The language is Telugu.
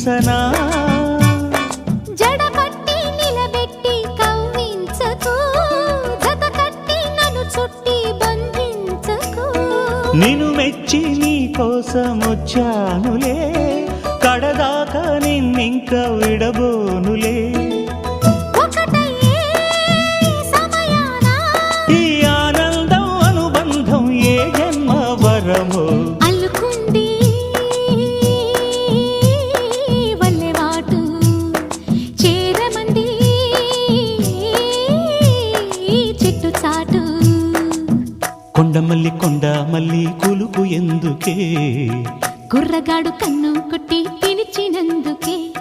ఊహించనా జడపట్టి నిలబెట్టి కవ్వించకు జత కట్టి నన్ను చుట్టి బంధించకు నిన్ను మెచ్చి నీ కోసం వచ్చానులే కడదాకా నిన్నింక విడబోనులే ఒకటయ్యే సమయాన ఈ ఆనందం అనుబంధం ఏ జన్మ వరమో అల్లుకుంది వల్లెవాటు చేరమంది చెట్టు చాటు కొండ మల్లి కులుకు ఎందుకే కుర్రగాడు కన్ను కొట్టి పిలిచినందుకే